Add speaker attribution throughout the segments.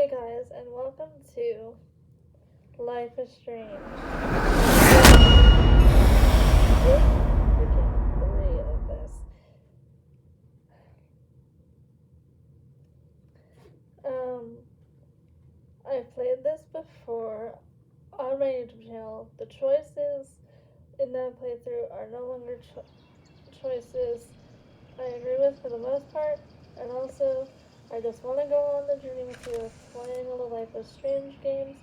Speaker 1: Hey guys, and welcome to Life is Strange. Freaking 3 of this. I've played this before on my YouTube channel. The choices in that playthrough are no longer choices I agree with for the most part, and also I just want to go on the journey with you of playing all the Life is Strange games.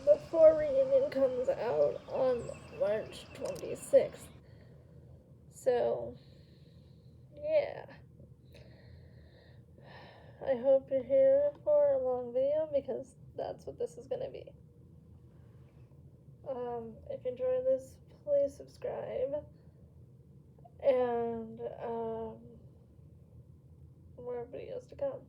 Speaker 1: Before Reunion comes out on March 26th. So, yeah. I hope you're here for a long video because that's what this is going to be. If you enjoy this, please subscribe. And, more videos to come.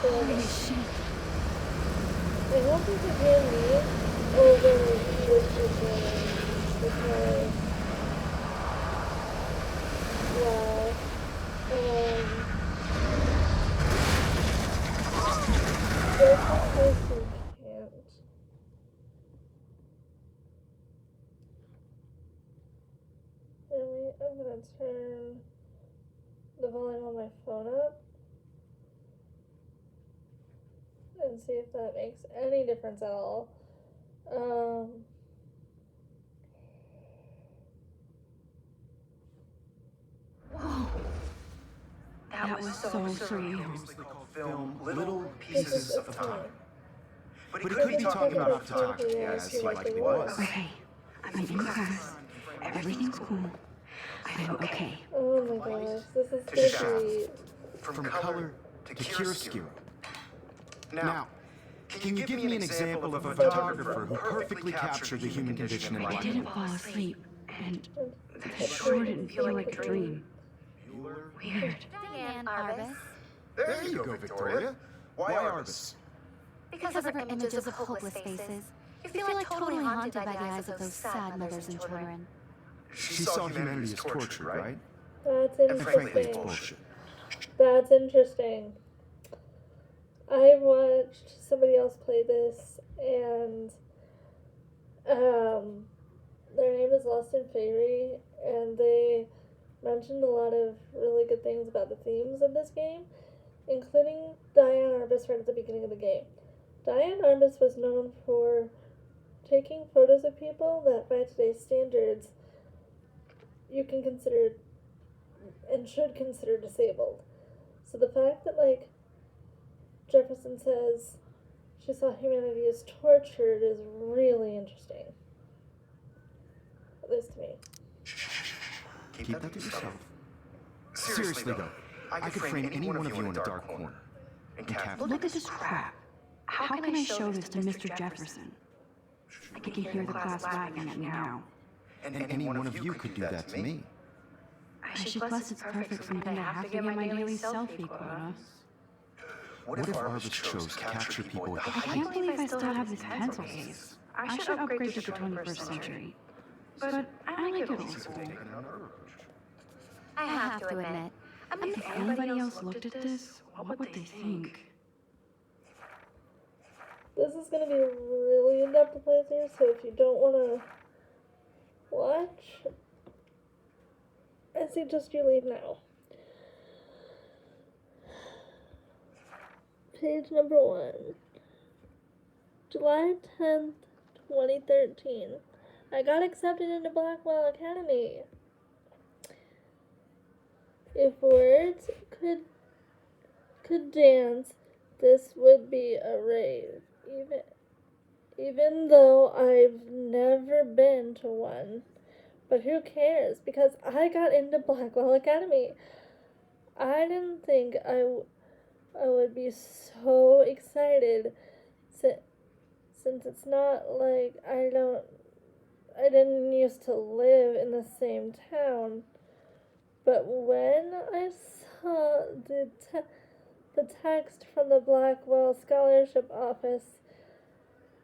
Speaker 2: Holy shit.
Speaker 1: I hope you can hear me over with the game because, wow, just in case you can't. Anyway, I'm gonna turn the volume on my phone up and see if that makes any difference at all.
Speaker 2: Whoa. That was so surreal.
Speaker 3: Film little pieces of time. But he could be talking about photography as he likely was.
Speaker 2: Okay, I'm in class. Everything's cool. I'm okay.
Speaker 1: Oh my gosh, this is so sweet.
Speaker 3: From color to chiaroscuro. Now, can you give me an example of a photographer who perfectly captured the human condition in
Speaker 2: I
Speaker 3: life?
Speaker 2: didn't fall asleep, and that sure didn't feel like a dream. Weird.
Speaker 4: And Arbus.
Speaker 3: There you go, Victoria. Why Arbus?
Speaker 4: Because of her images of hopeless faces, you feel like totally haunted by the eyes of those sad mothers and children.
Speaker 3: She saw humanity as torture, right?
Speaker 1: That's
Speaker 3: And frankly, it's
Speaker 1: interesting.
Speaker 3: bullshit.
Speaker 1: That's interesting. I watched somebody else play this, and their name is Lost in Fairy, and they mentioned a lot of really good things about the themes of this game, including Diane Arbus right at the beginning of the game. Diane Arbus was known for taking photos of people that, by today's standards, you can consider and should consider disabled. So the fact that, like, Jefferson says she saw humanity as tortured is really interesting. At least to me.
Speaker 3: Keep that to yourself. Seriously, though, I could frame any one of you in a dark corner. And capture.
Speaker 2: Look at this crap. How can I show this to Mr. Jefferson? I can hear the class laughing at me now.
Speaker 3: And any one of you could do that to me.
Speaker 2: I should bless its perfect for me to have to get my daily selfie quota.
Speaker 3: What if Arbus chose to capture people with the
Speaker 2: I
Speaker 3: height?
Speaker 2: can't believe I still have this pencil case. I should upgrade to the 21st century. But I like it old school.
Speaker 4: I have to admit,
Speaker 2: If anybody else looked at this, what would they think?
Speaker 1: This is going to be a really in-depth playthrough, so if you don't want to watch, I suggest you leave now. Page number 1. July 10th, 2013. I got accepted into Blackwell Academy. If words could dance, this would be a rave. Even though I've never been to one. But who cares? Because I got into Blackwell Academy. I didn't think I would be so excited since it's not like I didn't used to live in the same town. But when I saw the text from the Blackwell Scholarship Office,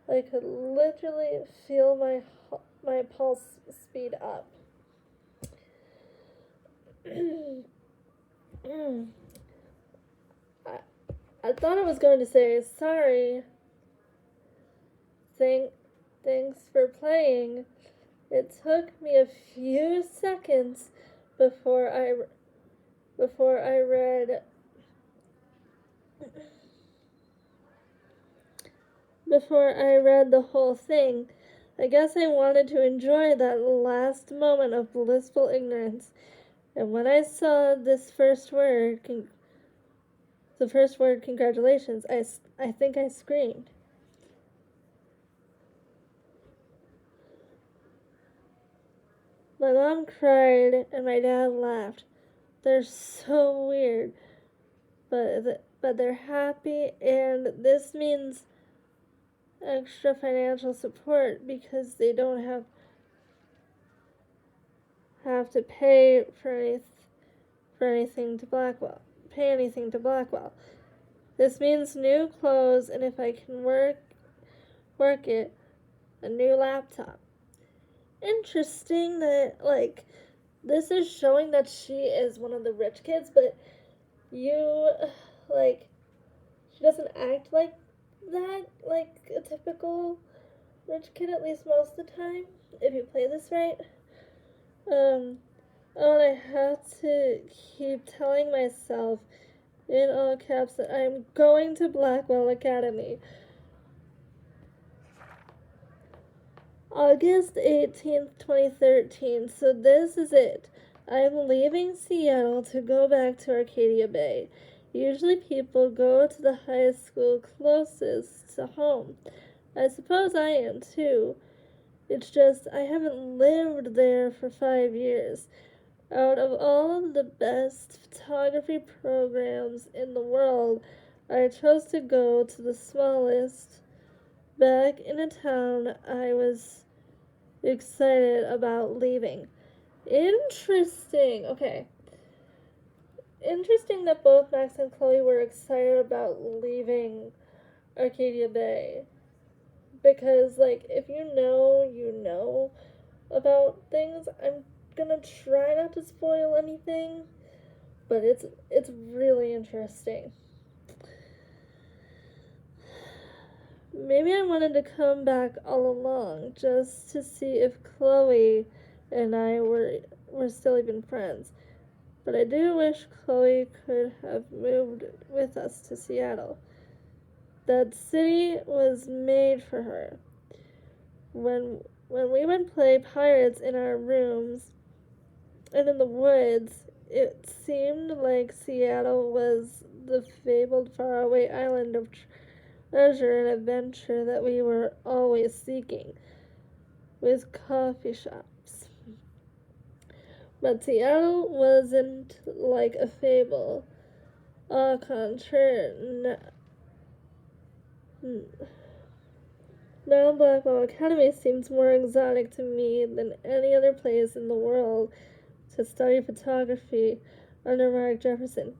Speaker 1: I could literally feel my pulse speed up. I thought I was going to say, sorry, thanks for playing. It took me a few seconds before I read the whole thing. I guess I wanted to enjoy that last moment of blissful ignorance. And when I saw this first word, congratulations, I think I screamed. My mom cried and my dad laughed. They're so weird, but they're happy, and this means extra financial support because they don't have to pay anything to Blackwell. This means new clothes, and if I can work it, a new laptop. Interesting that, like, this is showing that she is one of the rich kids, but she doesn't act like that, like a typical rich kid, at least most of the time, if you play this right. And I have to keep telling myself in all caps that I'm going to Blackwell Academy. August 18th, 2013. So this is it. I'm leaving Seattle to go back to Arcadia Bay. Usually people go to the high school closest to home. I suppose I am too. It's just I haven't lived there for 5 years. Out of all of the best photography programs in the world, I chose to go to the smallest. Back in a town I was excited about leaving. Interesting. Okay. Interesting that both Max and Chloe were excited about leaving Arcadia Bay. Because, like, if you know about things. I'm gonna try not to spoil anything, but it's really interesting. Maybe I wanted to come back all along just to see if Chloe and I were still even friends. But I do wish Chloe could have moved with us to Seattle. That city was made for her. When we would play pirates in our rooms and in the woods, It seemed like Seattle was the fabled faraway island of treasure and adventure that we were always seeking, with coffee shops. But Seattle wasn't like a fable. Au contraire, now Blackwell Academy seems more exotic to me than any other place in the world to study photography under Mark Jefferson.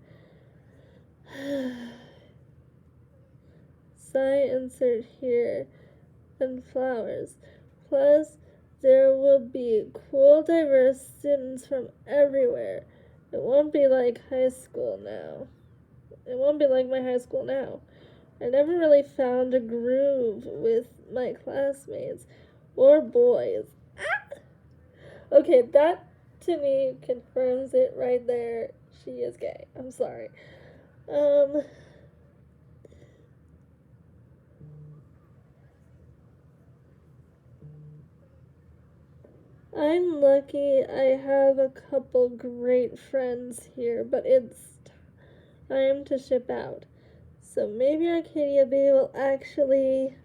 Speaker 1: Sign insert here, and flowers. Plus, there will be cool, diverse students from everywhere. It won't be like high school now. It won't be like my high school now. I never really found a groove with my classmates or boys. Ah! Okay, that to me confirms it right there. She is gay. I'm sorry. I'm lucky I have a couple great friends here, but it's time to ship out. So maybe Arcadia Bay will actually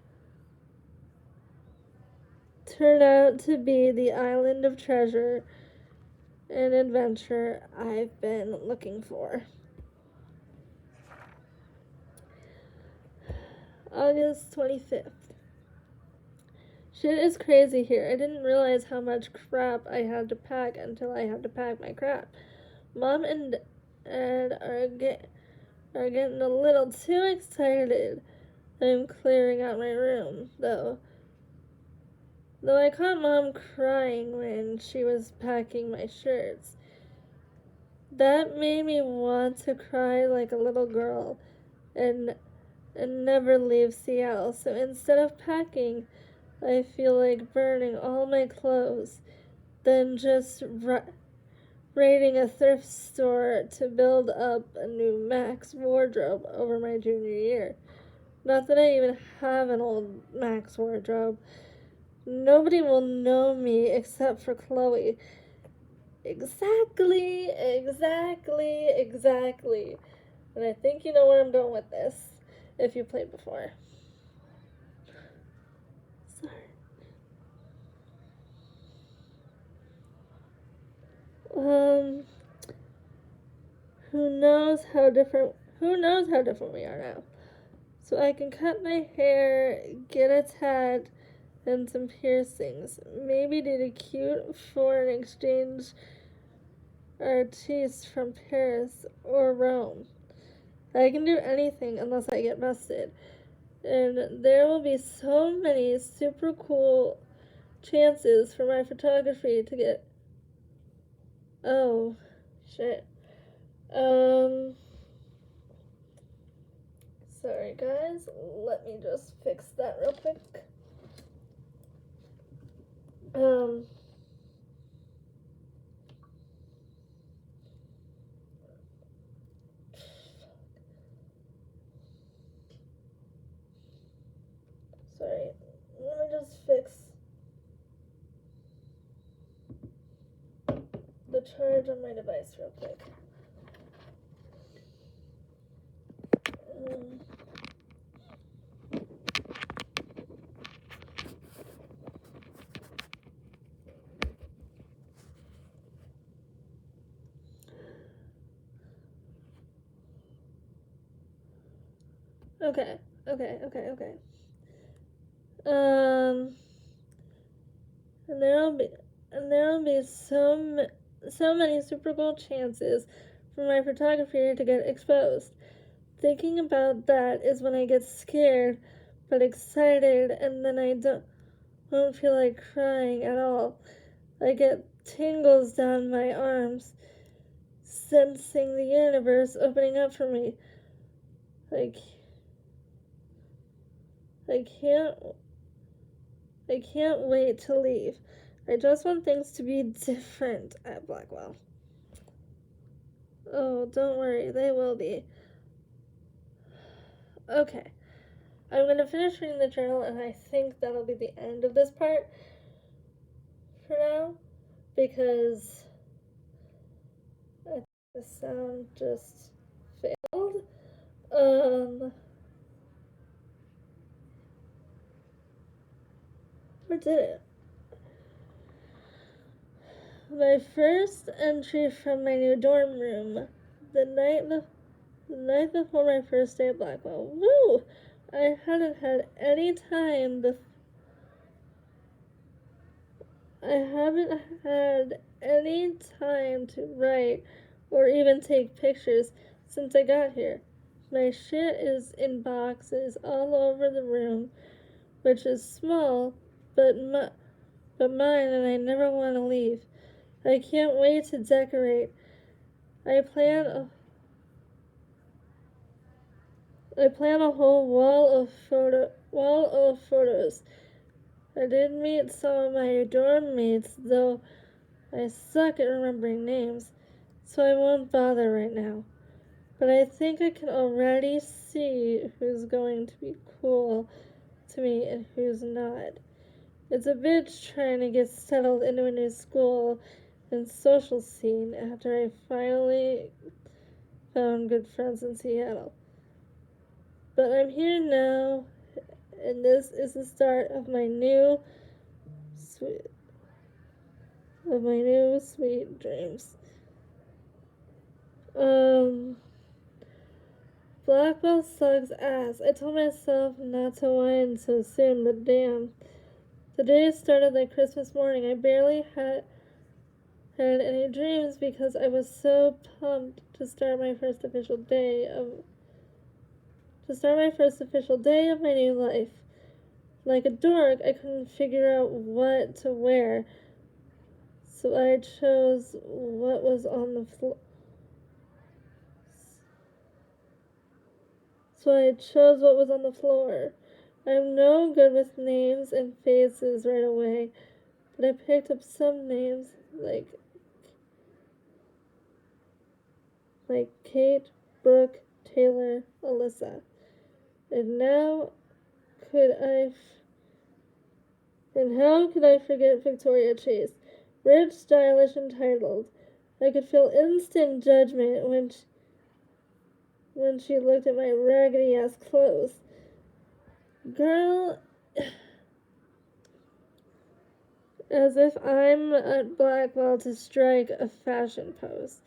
Speaker 1: turn out to be the island of treasure and adventure I've been looking for. August 25th. Shit is crazy here. I didn't realize how much crap I had to pack until I had to pack my crap. Mom and Dad are getting a little too excited. I'm clearing out my room, though. Though I caught Mom crying when she was packing my shirts. That made me want to cry like a little girl and never leave Seattle. So instead of packing, I feel like burning all my clothes, then just raiding a thrift store to build up a new Max wardrobe over my junior year. Not that I even have an old Max wardrobe. Nobody will know me except for Chloe. Exactly. And I think you know where I'm going with this, if you played before. Sorry. Who knows how different we are now. So I can cut my hair, get a tat, and some piercings. Maybe date a cute foreign exchange artiste from Paris or Rome. I can do anything unless I get busted. And there will be so many super cool chances for my photography to get... Oh, shit. Sorry guys, let me just fix that real quick. Sorry, let me just fix the charge on my device real quick. Okay. And there'll be so many super cool chances for my photography to get exposed. Thinking about that is when I get scared but excited, and then I won't feel like crying at all. I get tingles down my arms, sensing the universe opening up for me. I can't wait to leave. I just want things to be different at Blackwell. Oh, don't worry, they will be. Okay, I'm going to finish reading the journal, and I think that'll be the end of this part for now, because The sound just failed. Or did it? My first entry from my new dorm room. The night before my first day at Blackwell. Woo! I hadn't had any time I haven't had any time to write or even take pictures since I got here. My shit is in boxes all over the room, which is small, but mine, and I never want to leave. I can't wait to decorate. I plan a whole wall of photos. I did meet some of my dorm mates, though I suck at remembering names, so I won't bother right now. But I think I can already see who's going to be cool to me and who's not. It's a bitch trying to get settled into a new school and social scene after I finally found good friends in Seattle. But I'm here now, and this is the start of my new sweet dreams. Blackwell sucks ass. I told myself not to whine so soon, but damn. The day started like Christmas morning. I barely had any dreams because I was so pumped to start my first official day of my new life. Like a dork, I couldn't figure out what to wear, so I chose what was on the floor. I'm no good with names and faces right away, but I picked up some names like Kate, Brooke, Taylor, Alyssa. And now how could I forget Victoria Chase? Rich, stylish, entitled. I could feel instant judgment when she looked at my raggedy ass clothes. Girl, as if I'm at Blackwell to strike a fashion pose.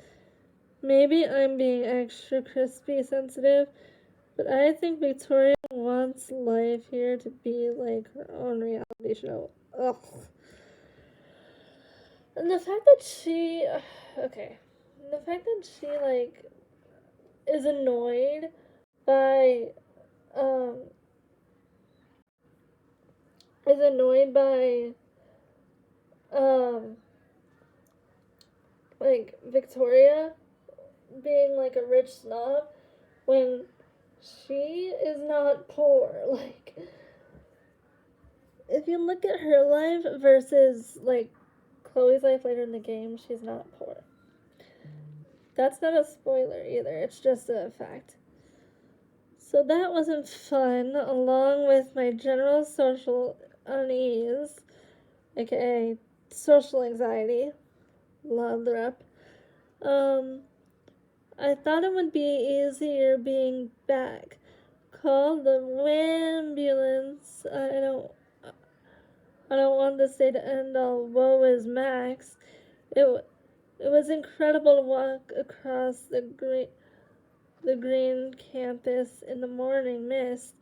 Speaker 1: Maybe I'm being extra crispy sensitive, but I think Victoria wants life here to be like her own reality show. Ugh. And the fact that she like is annoyed by um is annoyed by um like Victoria being like a rich snob when she is not poor. Like, if you look at her life versus like Chloe's life later in the game, she's not poor. That's not a spoiler either, it's just a fact. So that wasn't fun, along with my general social unease, aka social anxiety. Love the rep. I thought it would be easier being back. Call the ambulance. I don't want this day to end all woe is Max. It was incredible to walk across the green campus in the morning mist.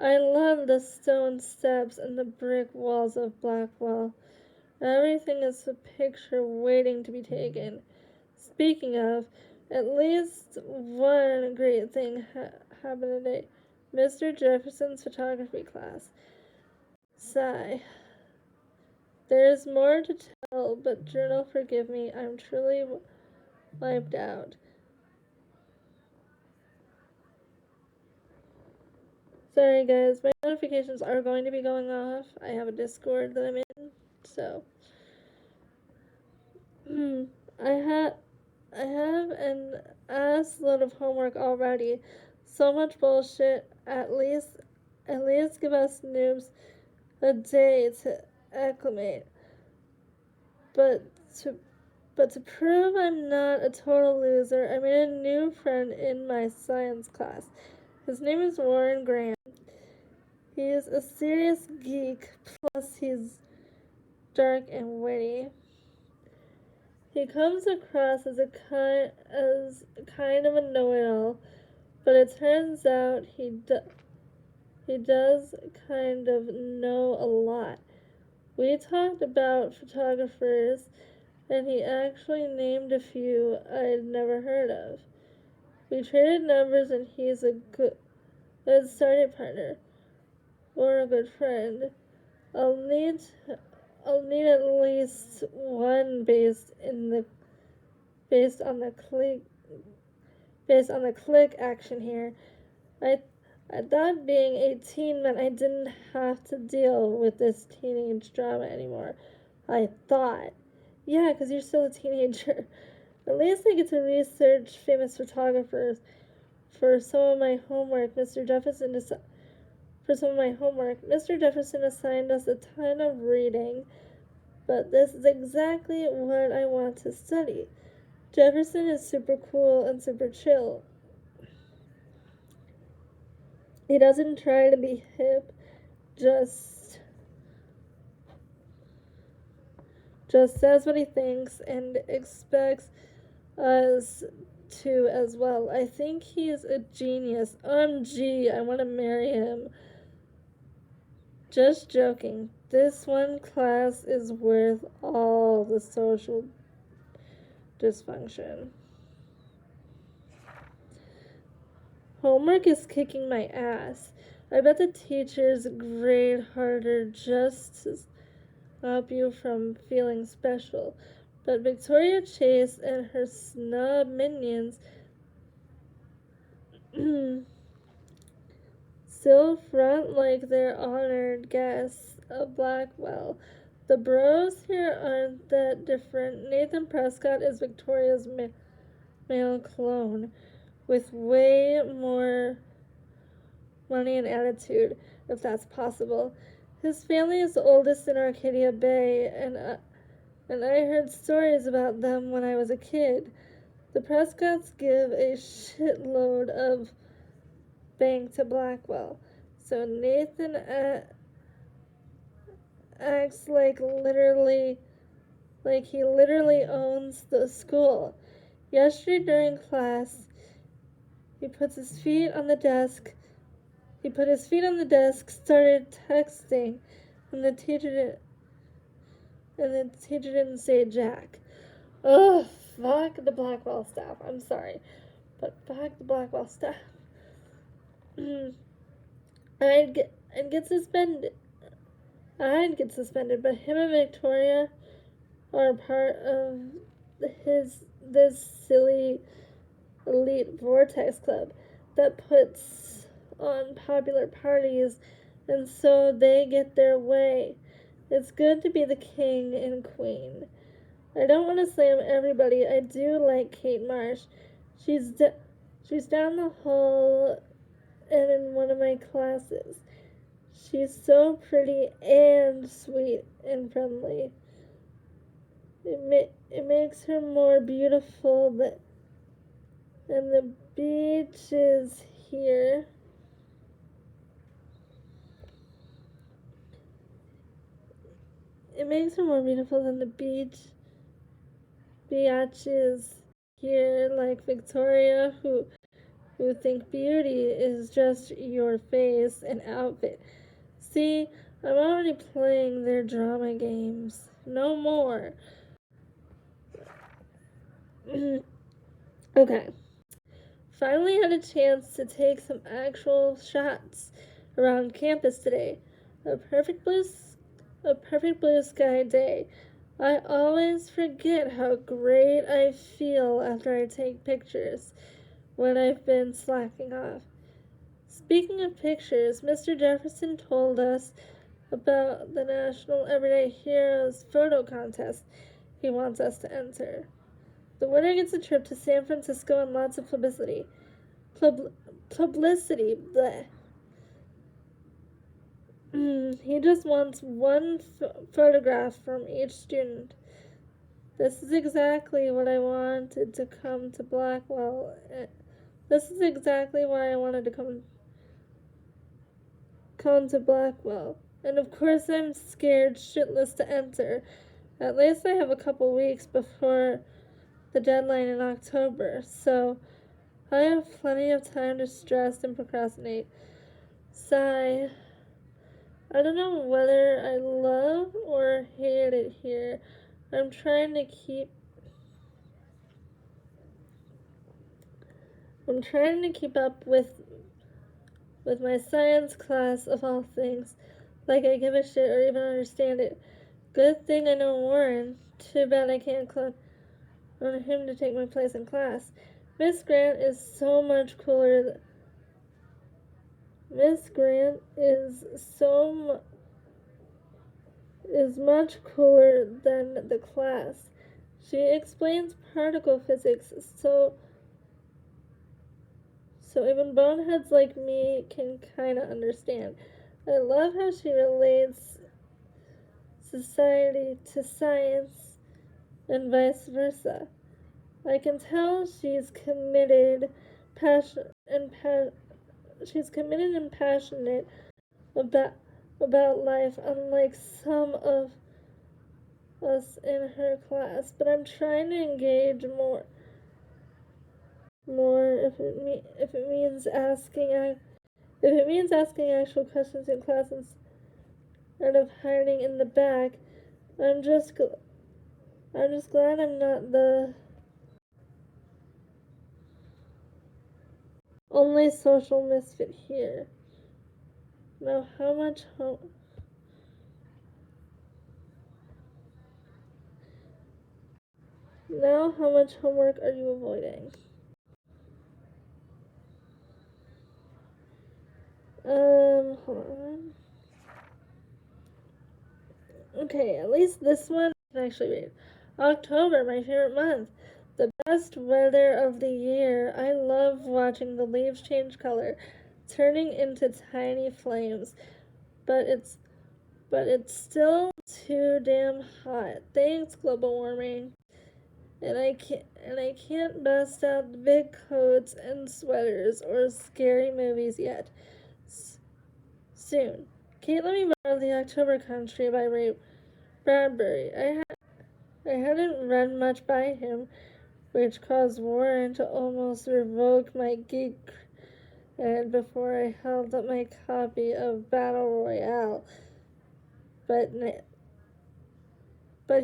Speaker 1: I love the stone steps and the brick walls of Blackwell. Everything is a picture waiting to be taken. Speaking of, at least one great thing happened today. Mr. Jefferson's photography class. Sigh. There's more to tell, but journal, forgive me. I'm truly wiped out. Sorry guys, my notifications are going to be going off. I have a Discord that I'm in, so I have an ass load of homework already. So much bullshit. At least give us noobs a day to acclimate. But But to prove I'm not a total loser, I made a new friend in my science class. His name is Warren Graham. He is a serious geek, plus he's dark and witty. He comes across as kind of a know-it-all, but it turns out he does kind of know a lot. We talked about photographers, and he actually named a few I'd never heard of. We traded numbers, and he's a good starting partner, or a good friend. I'll need at least one based on the click action here. I thought being 18 meant I didn't have to deal with this teenage drama anymore. I thought. Yeah, 'cause you're still a teenager. At least I get to research famous photographers for some of my homework. Mr. Jefferson assigned us a ton of reading, but this is exactly what I want to study. Jefferson is super cool and super chill. He doesn't try to be hip, just says what he thinks and expects us to as well. I think he's a genius. OMG, I want to marry him. Just joking. This one class is worth all the social dysfunction. Homework is kicking my ass. I bet the teachers grade harder just to stop you from feeling special. But Victoria Chase and her snub minions still front like they're honored guests of Blackwell. The bros here aren't that different. Nathan Prescott is Victoria's male clone, with way more money and attitude, if that's possible. His family is the oldest in Arcadia Bay, and I heard stories about them when I was a kid. The Prescotts give a shitload of bank to Blackwell, so Nathan acts like he literally owns the school. Yesterday during class, he put his feet on the desk, started texting, and the teacher didn't say jack. Ugh, fuck the Blackwell staff. I'm sorry, but fuck the Blackwell staff. I'd get suspended, but him and Victoria are part of this silly elite vortex club that puts on popular parties, and so they get their way. It's good to be the king and queen. I don't want to slam everybody. I do like Kate Marsh. She's down the hall and in one of my classes. She's so pretty and sweet and friendly. It makes her more beautiful than the beaches here. It makes her more beautiful than the biatches here, like Victoria, who think beauty is just your face and outfit. See, I'm already playing their drama games. No more. Okay. Finally had a chance to take some actual shots around campus today. A perfect blue sky day. I always forget how great I feel after I take pictures when I've been slacking off. Speaking of pictures, Mr. Jefferson told us about the National Everyday Heroes photo contest he wants us to enter. The winner gets a trip to San Francisco and lots of publicity. Publicity, bleh. He just wants one photograph from each student. This is exactly what I wanted to come to Blackwell. This is exactly why I wanted to come to Blackwell. And of course I'm scared shitless to enter. At least I have a couple weeks before the deadline in October, so I have plenty of time to stress and procrastinate. Sigh. I don't know whether I love or hate it here. I'm trying to keep up with my science class of all things. Like I give a shit or even understand it. Good thing I know Warren. Too bad I can't clone on him to take my place in class. Miss Grant is so much cooler. Miss Grant is much cooler than the class. She explains particle physics so even boneheads like me can kinda understand. I love how she relates society to science and vice versa. I can tell she's committed and passionate about life, unlike some of us in her class. But I'm trying to engage more if it means asking actual questions in class instead of hiding in the back. I'm just glad I'm not the only social misfit here. Now how much homework are you avoiding? Hold on. Okay, at least this one I can actually read. October, my favorite month. The best weather of the year. I love watching the leaves change color, turning into tiny flames. But it's still too damn hot. Thanks, global warming. And I can't bust out the big coats and sweaters or scary movies yet. Soon. Kate let me borrow The October Country by Ray Bradbury. I hadn't read much by him, which caused Warren to almost revoke my geek cred before I held up my copy of Battle Royale. But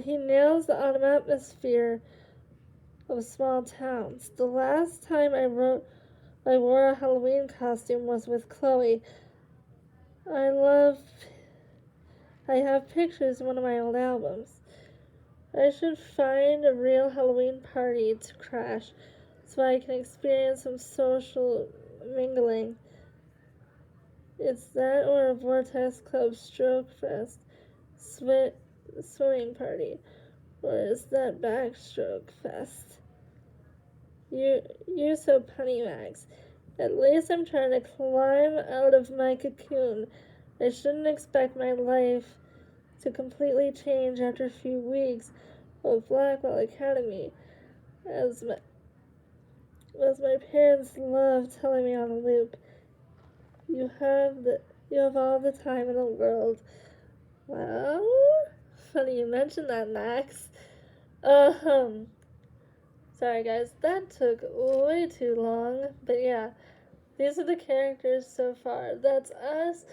Speaker 1: he nails the autumn atmosphere of small towns. The last time I wore a Halloween costume was with Chloe. I have pictures in one of my old albums. I should find a real Halloween party to crash so I can experience some social mingling. It's that or a Vortex Club Stroke Fest swimming party. Or is that Backstroke Fest? You're so punny, Max. At least I'm trying to climb out of my cocoon. I shouldn't expect my life to completely change after a few weeks of Blackwell Academy, as my parents love telling me on a loop. You have all the time in the world. Well, funny you mentioned that, Max. Sorry guys, that took way too long, but yeah, these are the characters so far. That's us,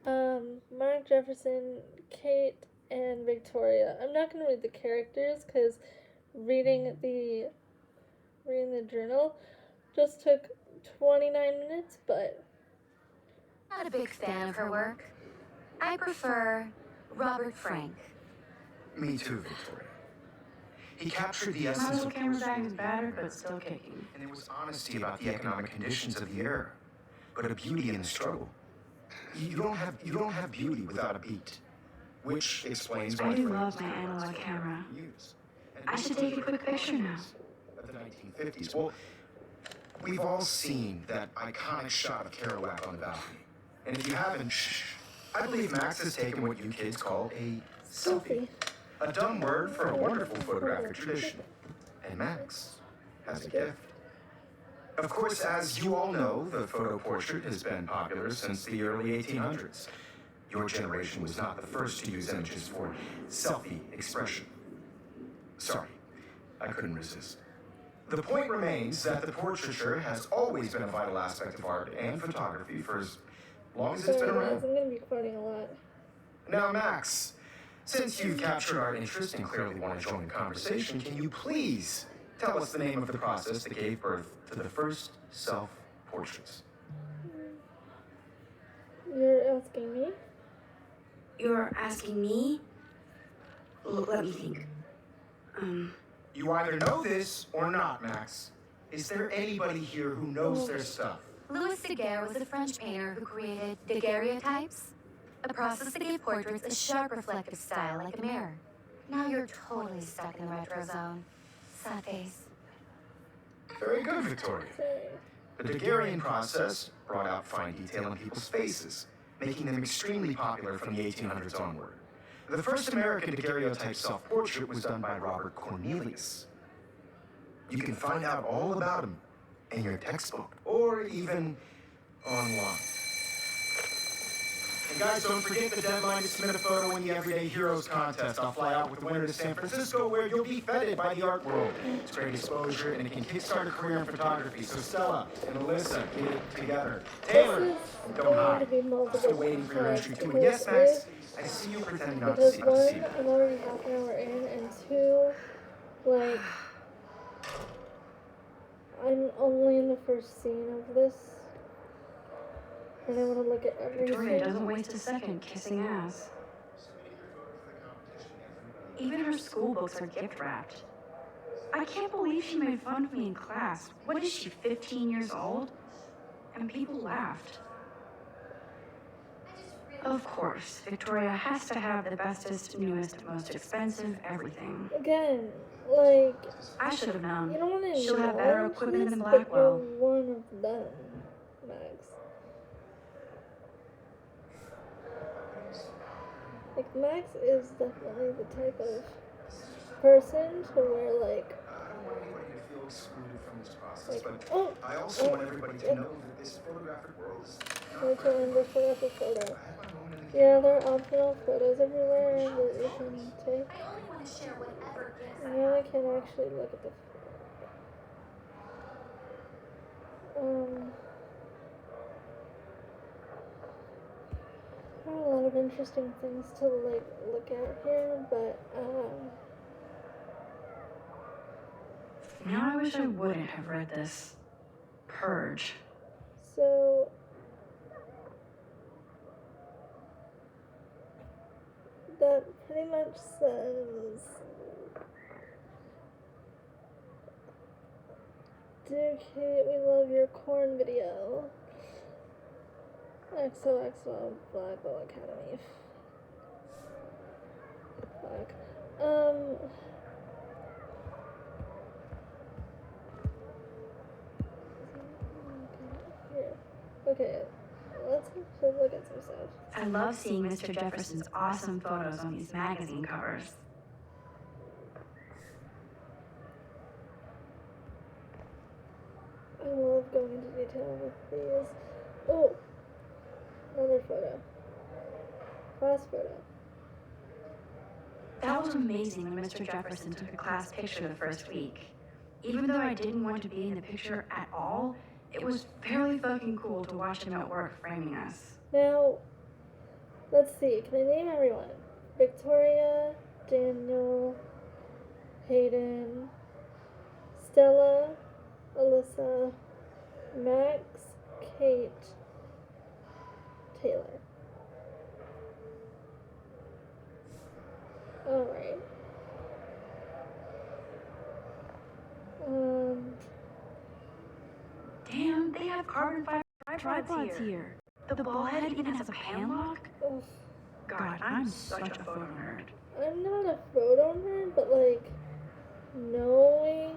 Speaker 1: Mark Jefferson, Kate, and Victoria. I'm not gonna read the characters because reading the journal just took 29 minutes, but
Speaker 4: Not a big fan of her work. I prefer Robert Frank.
Speaker 3: Me too, Victoria. He captured the
Speaker 2: My
Speaker 3: essence
Speaker 2: little
Speaker 3: of...
Speaker 2: camera bag is battered, but still kicking.
Speaker 3: And there was honesty about the economic conditions of the era, but a beauty in the struggle. You don't have beauty without a beat, which explains why...
Speaker 2: I do love my analog camera. I should take a quick picture now.
Speaker 3: Of the 1950s. Well, we've all seen that iconic shot of Kerouac on the balcony. And if you haven't, I believe Max has taken what you kids call a selfie. A dumb word for a wonderful photographic tradition. And Max has a gift. Of course, as you all know, the photo portrait has been popular since the early 1800s. Your generation was not the first to use images for selfie expression. Sorry, I couldn't resist. The point remains that the portraiture has always been a vital aspect of art and photography for as long as it's been
Speaker 1: Sorry,
Speaker 3: around.
Speaker 1: guys, I'm gonna be quoting a lot.
Speaker 3: Now, Max, since you've captured our interest and clearly want to join the conversation, can you please tell us the name of the process that gave birth to the first self-portraits?
Speaker 1: You're asking me?
Speaker 2: You're asking me? Let me think.
Speaker 3: You either know this or not, Max. Is there anybody here who knows their stuff?
Speaker 4: Louis Daguerre was a French painter who created daguerreotypes, a process that gave portraits a sharp reflective style like a mirror. Now you're totally stuck in the retro zone. Sad face.
Speaker 3: Very good, Victoria.
Speaker 1: Sorry.
Speaker 3: The Daguerrean process brought out fine detail in people's faces, making them extremely popular from the 1800s onward. The first American daguerreotype self-portrait was done by Robert Cornelius. You can find out all about him in your textbook, or even online. And guys, don't forget the deadline to submit a photo in the Everyday Heroes contest. I'll fly out with the winner to San Francisco, where you'll be feted by the art world. It's great exposure, and it can kickstart a career in photography. So Stella and Alyssa, get it together. Taylor, don't hide. I'm still waiting for your entry too. And yes, Max, I see you pretending not to
Speaker 1: Because
Speaker 3: see.
Speaker 1: one, I'm already half an hour in, and two, like, I'm only in the first scene of this, and I want to look at
Speaker 2: Victoria
Speaker 1: everything.
Speaker 2: doesn't waste a second kissing ass. Even her school books are gift wrapped. I can't believe she made fun of me in class. What is she, 15 years old? And people laughed. Of course, Victoria has to have the bestest, newest, most expensive everything.
Speaker 1: Again, like,
Speaker 2: I should have known.
Speaker 1: you don't want to
Speaker 2: She'll have better
Speaker 1: acknowledge
Speaker 2: equipment
Speaker 1: this,
Speaker 2: than
Speaker 1: but
Speaker 2: Blackwell.
Speaker 1: you're one of them, Max. Like, Max is definitely the type of person to where, like,
Speaker 3: I don't want anybody to feel excluded from this process,
Speaker 1: like,
Speaker 3: but
Speaker 1: oh,
Speaker 3: I also want everybody to know that this photographic world is
Speaker 1: my turn, just put up a photo.
Speaker 3: I have my moment in the
Speaker 1: Yeah, there are optional photos everywhere that you can take.
Speaker 4: I only want to share whatever gifts
Speaker 1: And now I can actually look at the there are a lot of interesting things to like look at here, but
Speaker 2: Now I wish I wouldn't have read this. Purge.
Speaker 1: so that pretty much says, "Dear Kate, we love your corn video. XOXO Blackwell Academy." Fuck. Here. Okay. Let's actually look at some stuff.
Speaker 2: I love seeing Mr. Jefferson's awesome photos on these magazine covers.
Speaker 1: I love going into detail with these. Oh, another photo. Class photo.
Speaker 2: That was amazing when Mr. Jefferson took a class picture the first week. Even though I didn't want to be in the picture at all, it was fairly fucking cool to watch him at work framing us.
Speaker 1: Now, let's see. Can I name everyone? Victoria, Daniel, Hayden, Stella, Alyssa, Max, Kate, Taylor. Alright.
Speaker 2: Damn, they have carbon fiber tripods here. The ball head even has a pan lock?
Speaker 1: Ugh.
Speaker 2: God, I'm such a photo nerd.
Speaker 1: I'm not a photo nerd, but like knowing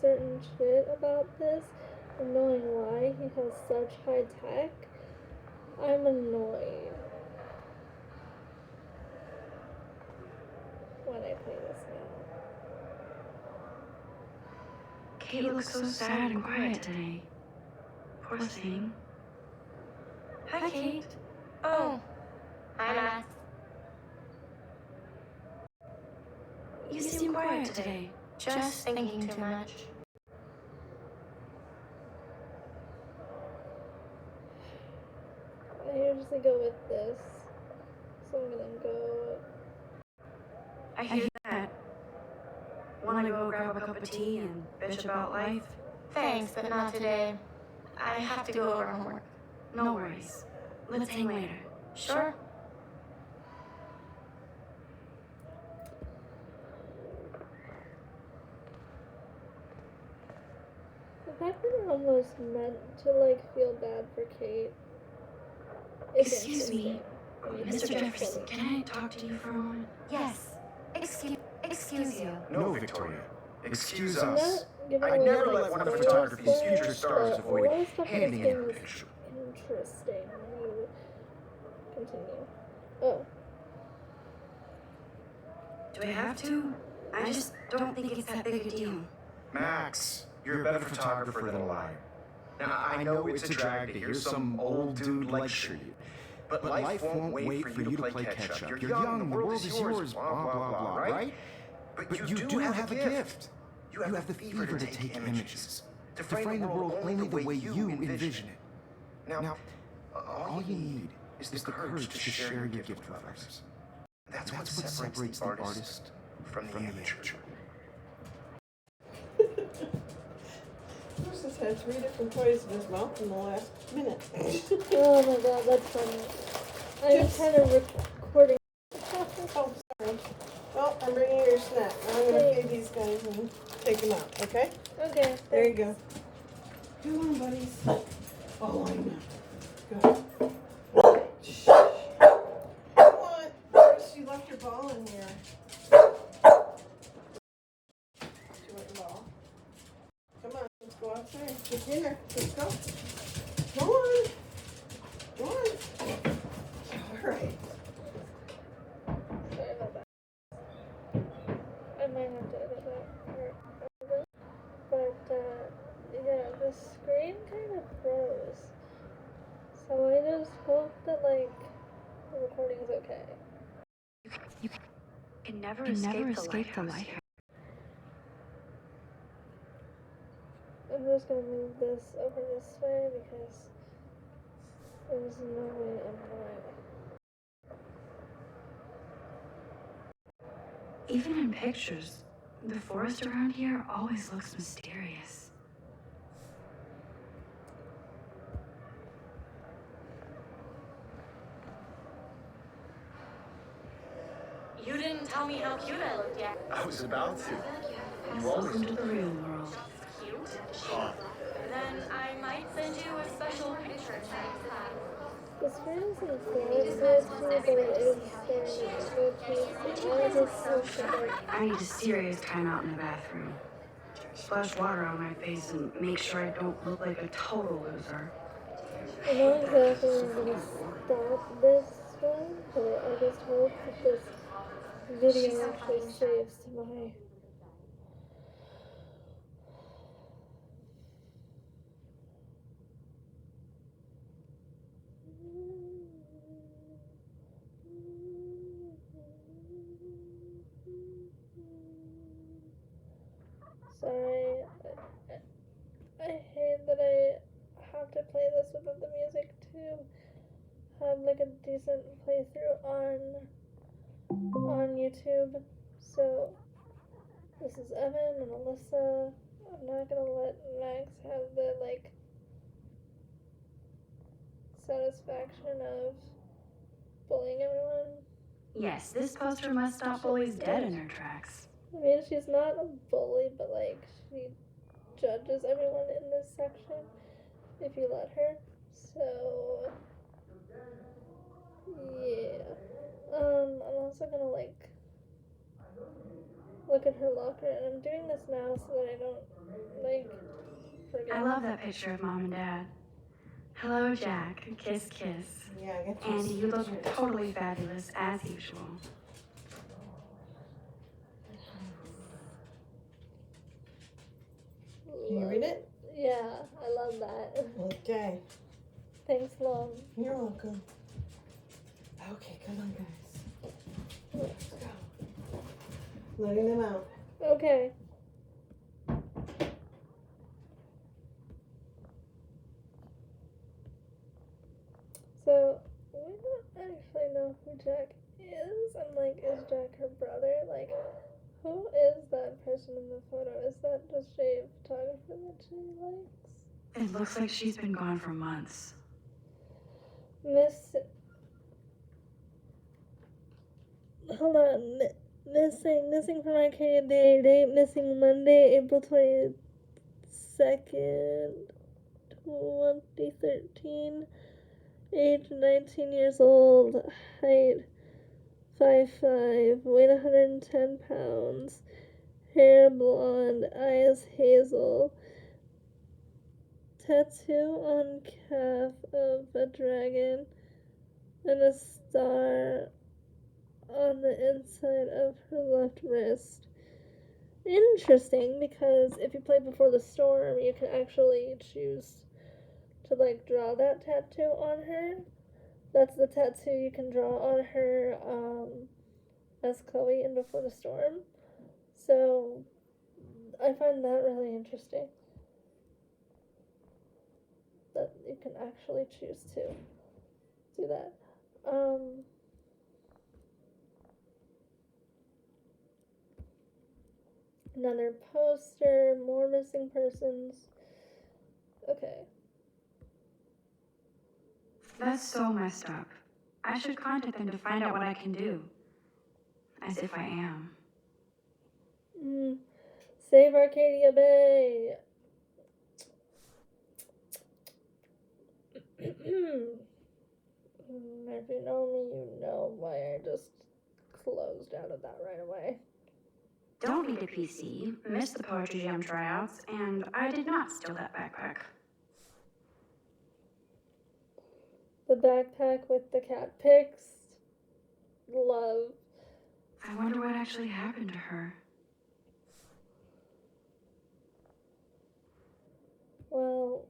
Speaker 1: certain shit about this and knowing why he has such high tech, I'm annoyed when I play this now.
Speaker 2: Kate looks so sad and quiet today. Poor thing. Hi, Kate.
Speaker 4: Oh, hi, Max.
Speaker 2: You seem quiet today.
Speaker 4: Just thinking too much.
Speaker 1: I usually go with this, so I'm gonna go.
Speaker 2: I hear that. Want to go grab a cup of tea and bitch about life?
Speaker 4: Thanks, but not today. I have to go over homework.
Speaker 2: No worries. Let's hang later.
Speaker 4: Sure.
Speaker 1: The fact that we're almost meant to like feel bad for Kate. is
Speaker 2: Excuse me,
Speaker 1: interesting.
Speaker 2: Mr. Jefferson, can I talk to you for a moment?
Speaker 4: Yes. Excuse you.
Speaker 3: No, Victoria. Excuse
Speaker 1: I'm
Speaker 3: us.
Speaker 1: not giving
Speaker 3: I'd
Speaker 1: away
Speaker 3: never
Speaker 1: my
Speaker 3: let one of
Speaker 1: spoilers,
Speaker 3: photography's future
Speaker 1: but
Speaker 3: stars
Speaker 1: a
Speaker 3: avoid
Speaker 1: lot of stuff in
Speaker 3: handing
Speaker 1: this
Speaker 3: in
Speaker 1: game
Speaker 3: a
Speaker 1: is
Speaker 3: picture.
Speaker 1: interesting when you continue. Oh,
Speaker 2: Do I have to? I just don't think it's that big a deal.
Speaker 3: Max, you're a better photographer than a liar. Now, I know it's a drag to hear some old dude lecture you, but life won't wait for you to play catch-up. You're young, the world is yours, blah, blah, blah, right? But you do have a gift. You have the fever to take images, to frame the world only the way you envision it. Now, all you need is the courage to share your gift with others. That's what separates the artist from the amateur.
Speaker 5: Bruce has had 3 different toys in his mouth in the last minute.
Speaker 1: oh my god, that's funny. I'm kind of recording.
Speaker 5: Oh, sorry. Well, I'm bringing you your snack. Now I'm going to feed these guys and take them out, okay?
Speaker 1: Okay.
Speaker 5: There you go. Come on, buddies. Oh, I know. Good. Shh. Come on. Bruce, you left your ball in here. You want your ball? Come on, let's go outside. Get dinner. Let's go. Come on. Come on. All right.
Speaker 1: Sorry about that. I might have to edit that part of it. But, yeah, the screen kind of froze. So I just hope that, like, the recording's okay.
Speaker 2: You can never escape the lighthouse.
Speaker 1: I'm just gonna move this over this way because there's no way I'm going.
Speaker 2: Even in pictures, the forest around here always looks mysterious.
Speaker 4: You didn't tell me how cute I looked yet.
Speaker 3: I was about to. You
Speaker 2: Welcome to the real world.
Speaker 4: Cute? Then I might send you a special picture.
Speaker 1: The screen isn't frozen, but it is starting to go to all this stuff.
Speaker 2: I need a serious timeout in the bathroom. Splash water on my face and make sure I don't look like a total loser.
Speaker 1: I know exactly when I'm gonna stop this one, but I just hope that this video actually saves my. Sorry, I hate that I have to play this without the music to have like a decent playthrough on YouTube. So this is Evan and Alyssa. I'm not gonna let Max have the like satisfaction of bullying everyone.
Speaker 2: Yes, this poster must stop bullies dead in their tracks.
Speaker 1: I mean, she's not a bully, but like she judges everyone in this section if you let her. So yeah. I'm also gonna like look at her locker, and I'm doing this now so that I don't like forget.
Speaker 2: I love that picture of Mom and Dad. Hello, Jack. Kiss, kiss.
Speaker 5: Yeah, I get you.
Speaker 2: Andy, you look totally fabulous as usual.
Speaker 5: Okay.
Speaker 1: Thanks, Mom.
Speaker 5: You're welcome. Okay, come on, guys. Let's go. Letting them out.
Speaker 1: Okay. So, we don't actually know who Jack is. I'm like, is Jack her brother? Like, who is that person in the photo? Is that just a photographer that she likes?
Speaker 2: It looks like she's been gone for months.
Speaker 1: Hold on. Missing from Arcadia Day. Date missing Monday, April 22nd, 2013. Age 19 years old. Height 5'5". Weight 110 pounds. Hair blonde. Eyes hazel. Tattoo on calf of a dragon and a star on the inside of her left wrist. Interesting, because if you play Before the Storm, you can actually choose to like draw that tattoo on her. That's the tattoo you can draw on her as Chloe in Before the Storm. So I find that really interesting, that you can actually choose to do that. Another poster, more missing persons. Okay.
Speaker 2: That's so messed up. I should contact them to find out what I can do. As if I am.
Speaker 1: Save Arcadia Bay. If you know me, you know why I just closed out of that right away.
Speaker 2: Don't need a PC, missed the Poetry Jam tryouts, and I did not steal that backpack.
Speaker 1: The backpack with the cat pics. Love.
Speaker 2: I wonder what actually happened to her.
Speaker 1: Well,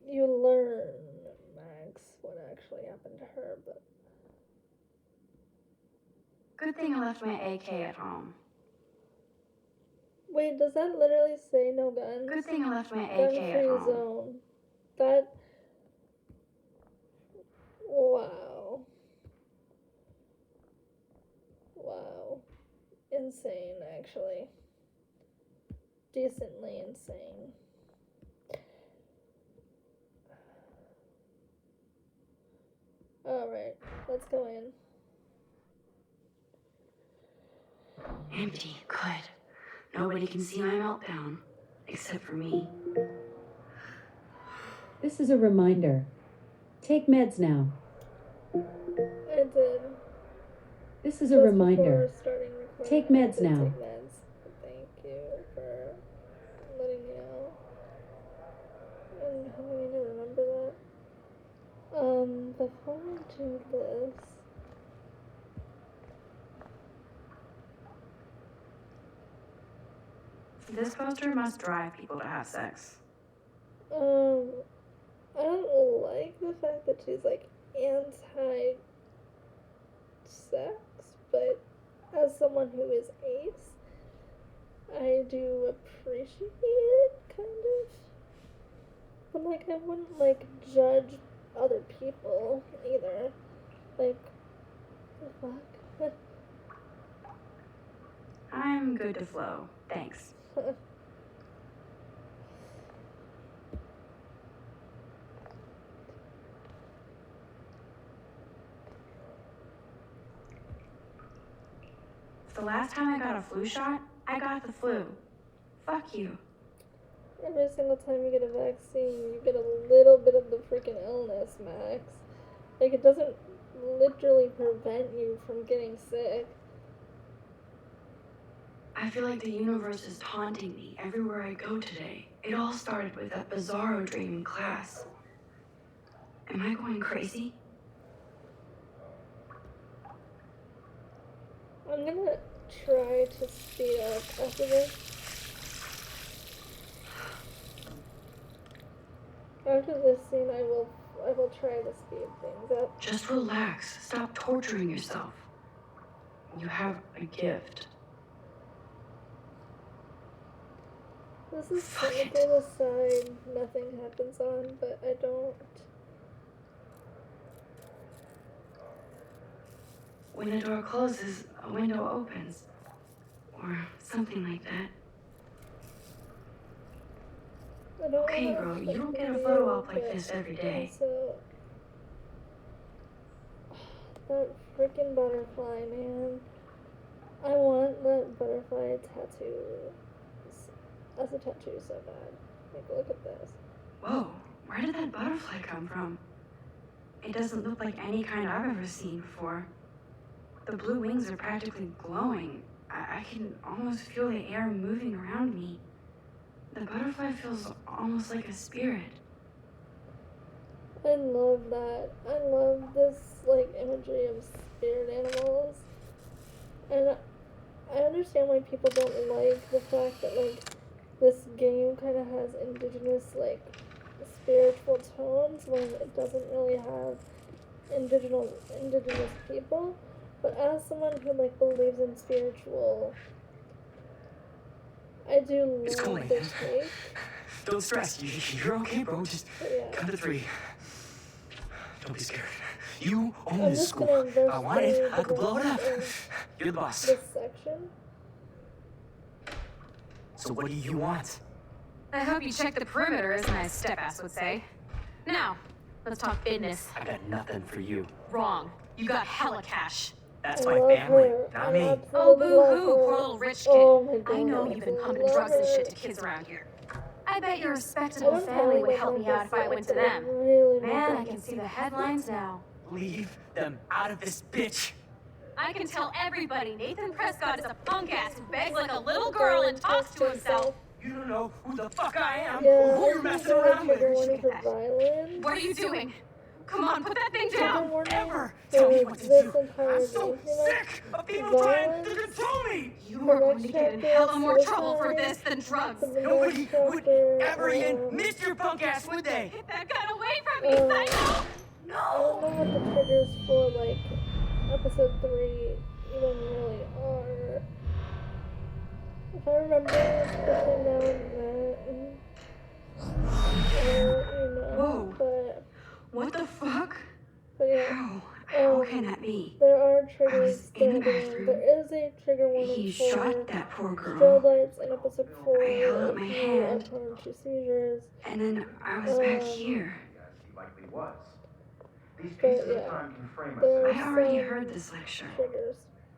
Speaker 1: you learn, Max, what actually happened to her, but...
Speaker 2: Good thing I left my AK at home.
Speaker 1: Wait, does that literally say no guns?
Speaker 2: Good thing I left my AK at
Speaker 1: Gun-free
Speaker 2: home.
Speaker 1: zone. That... Wow. Wow. Insane, actually. Decently insane. Alright, let's go in.
Speaker 2: Empty, good. Nobody can see my meltdown, except for me.
Speaker 6: This is a reminder. Take meds now.
Speaker 1: I did.
Speaker 6: This is a reminder.
Speaker 1: Before starting recording,
Speaker 6: Take
Speaker 1: I
Speaker 6: meds
Speaker 1: did
Speaker 6: now.
Speaker 1: Take meds. Thank you for letting me know. And helping me to remember that. Before I do this,
Speaker 2: This poster must drive people to have sex.
Speaker 1: I don't like the fact that she's like anti-sex, but as someone who is ace, I do appreciate it, kind of. But like, I wouldn't like judge other people either. Like, the fuck?
Speaker 2: I'm good to flow, thanks. The last time I got a flu shot, I got the flu. Fuck you.
Speaker 1: Every single time you get a vaccine, you get a little bit of the freaking illness, Max. Like, it doesn't literally prevent you from getting sick.
Speaker 2: I feel like the universe is taunting me everywhere I go today. It all started with that bizarro dream in class. Am I going crazy?
Speaker 1: I'm gonna try to speed up after this. After this try to speed things up.
Speaker 2: Just relax. Stop torturing yourself. You have a gift.
Speaker 1: This is
Speaker 2: Fuck it.
Speaker 1: technically the side nothing happens on, but I don't.
Speaker 2: When a door closes, a window opens. Or something like that.
Speaker 1: I don't
Speaker 2: Okay,
Speaker 1: wanna
Speaker 2: girl, you don't get a
Speaker 1: upload
Speaker 2: photo
Speaker 1: you,
Speaker 2: op like
Speaker 1: but
Speaker 2: this every day.
Speaker 1: Also, that freaking butterfly, man. I want that butterfly tattoo as a tattoo so bad. Like, look at this.
Speaker 2: Whoa, where did that butterfly come from? It doesn't look like any kind I've ever seen before. The blue wings are practically glowing. I can almost feel the air moving around me. The butterfly feels almost like a spirit.
Speaker 1: I love that. I love this, like, imagery of spirit animals. And I understand why people don't like the fact that, like, this game kind of has indigenous, like, spiritual tones when it doesn't really have indigenous people. But as someone who, like, believes in spiritual, I do love this take.
Speaker 3: Don't stress. You're okay, bro. Just
Speaker 1: But yeah.
Speaker 3: count to 3. Don't be scared. You own
Speaker 1: I'm
Speaker 3: this
Speaker 1: just
Speaker 3: school.
Speaker 1: gonna
Speaker 3: If I
Speaker 1: rush
Speaker 3: want it,
Speaker 1: through
Speaker 3: I
Speaker 1: the
Speaker 3: could blow it up.
Speaker 1: rest of
Speaker 3: You're the boss.
Speaker 1: this section.
Speaker 3: So what do you want?
Speaker 7: I hope you check the perimeter, as my step-ass would say. Now, let's talk business.
Speaker 3: I got nothing for you.
Speaker 7: Wrong. You got hella cash.
Speaker 3: That's
Speaker 1: I
Speaker 3: my
Speaker 1: love
Speaker 3: family,
Speaker 1: her.
Speaker 3: not
Speaker 1: I
Speaker 3: me.
Speaker 1: absolutely
Speaker 7: Oh,
Speaker 1: love
Speaker 7: boo-hoo,
Speaker 1: her.
Speaker 7: poor little rich kid.
Speaker 1: Oh my god.
Speaker 7: I know you've been pumping
Speaker 1: love
Speaker 7: drugs and
Speaker 1: her.
Speaker 7: shit to kids around here. I bet your
Speaker 1: I
Speaker 7: respectable
Speaker 1: don't
Speaker 7: family would
Speaker 1: like
Speaker 7: help me out if I went to them.
Speaker 1: Really
Speaker 7: Man, I can see the headlines now.
Speaker 3: Leave them out of this bitch.
Speaker 7: I can tell everybody Nathan Prescott is a punk ass who begs like a little girl and talks to himself.
Speaker 3: You don't know who the fuck I am
Speaker 1: Yeah,
Speaker 3: or who
Speaker 1: I
Speaker 3: you're
Speaker 1: think
Speaker 3: messing
Speaker 1: they're
Speaker 3: around
Speaker 1: trigger
Speaker 3: with.
Speaker 1: warning for violence.
Speaker 7: What are you doing? Come on, put that thing
Speaker 1: Trigger
Speaker 7: down.
Speaker 1: warning
Speaker 3: Ever
Speaker 1: for
Speaker 3: tell me what to
Speaker 1: this
Speaker 3: do.
Speaker 1: entire
Speaker 3: I'm so
Speaker 1: game. You know,
Speaker 3: sick of people trying to
Speaker 1: violence.
Speaker 3: control me.
Speaker 7: You are going to get in hella more trouble for this than drugs.
Speaker 3: Nobody would ever even miss your punk ass, would they?
Speaker 7: Get that gun away from me, psycho!
Speaker 1: I don't know what the triggers for, like, episode 3 even really are. If I remember between now and then,
Speaker 2: Whoa.
Speaker 1: but
Speaker 2: What the fuck?
Speaker 1: yeah,
Speaker 2: How can that be?
Speaker 1: there are triggers.
Speaker 2: in the
Speaker 1: There
Speaker 2: bathroom.
Speaker 1: is a trigger warning
Speaker 2: He
Speaker 1: for
Speaker 2: shot that poor
Speaker 1: strobe
Speaker 2: girl.
Speaker 1: lights in episode 4.
Speaker 2: I held up
Speaker 1: if
Speaker 2: my
Speaker 1: you
Speaker 2: hand.
Speaker 1: are prone to seizures.
Speaker 2: And then I was back here.
Speaker 3: He likely was. These
Speaker 1: But
Speaker 3: pieces
Speaker 1: yeah,
Speaker 3: of time can frame
Speaker 1: there
Speaker 3: us
Speaker 2: I already
Speaker 1: some
Speaker 2: heard this lecture.
Speaker 1: triggers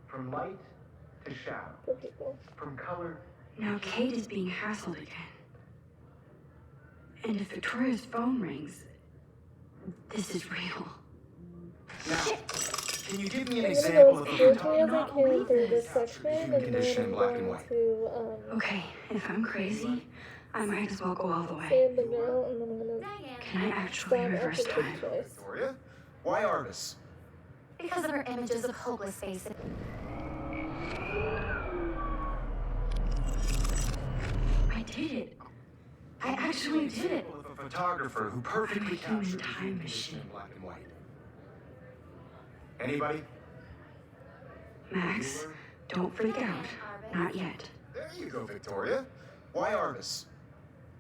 Speaker 3: from light to shadow,
Speaker 1: for people.
Speaker 3: from color.
Speaker 2: Now Kate is being hassled again. And if Victoria's phone rings, this is real.
Speaker 3: Now, can you give me an
Speaker 1: I'm gonna
Speaker 3: example
Speaker 1: go
Speaker 3: of
Speaker 1: as
Speaker 3: a
Speaker 1: quickly as I
Speaker 2: not
Speaker 1: can
Speaker 2: believe
Speaker 1: through
Speaker 2: this.
Speaker 1: this section, and then
Speaker 3: Condition in
Speaker 1: I'm
Speaker 3: black and
Speaker 1: going
Speaker 3: white.
Speaker 1: to
Speaker 2: Okay, if I'm crazy, I might as well go all the way.
Speaker 1: save the girl, and then I'm gonna
Speaker 2: Can I actually
Speaker 1: stop
Speaker 2: reverse
Speaker 1: after the
Speaker 2: time?
Speaker 1: choice.
Speaker 3: Victoria? Why Arvis?
Speaker 4: Because of her images of hopeless faces.
Speaker 2: I did it. I actually did it.
Speaker 3: Of a photographer who perfectly
Speaker 2: I'm a human
Speaker 3: captured
Speaker 2: time
Speaker 3: the
Speaker 2: machine.
Speaker 3: in black and white. Anybody?
Speaker 2: Max, don't freak out. Not yet.
Speaker 3: There you go, Victoria. Why Arvis?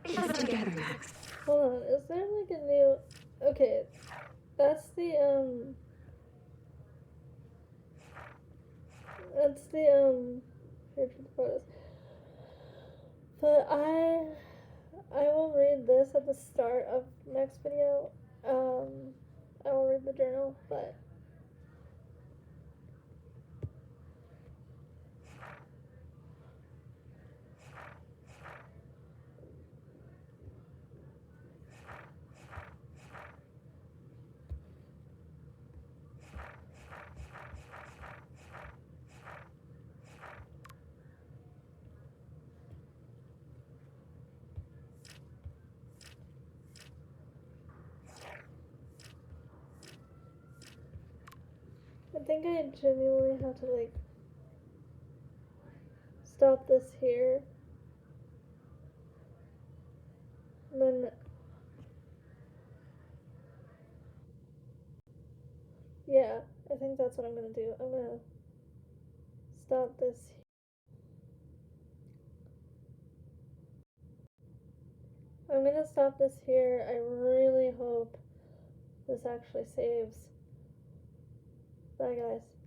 Speaker 2: Keep it together, Max.
Speaker 1: Hold on, is there like a new? Okay, that's the Here's the photos. But I will read this at the start of next video. I will read the journal, but I think I genuinely have to like stop this here. And then Yeah, I think that's what I'm gonna do. I'm gonna stop this. I'm gonna stop this here. I really hope this actually saves. Bye, guys.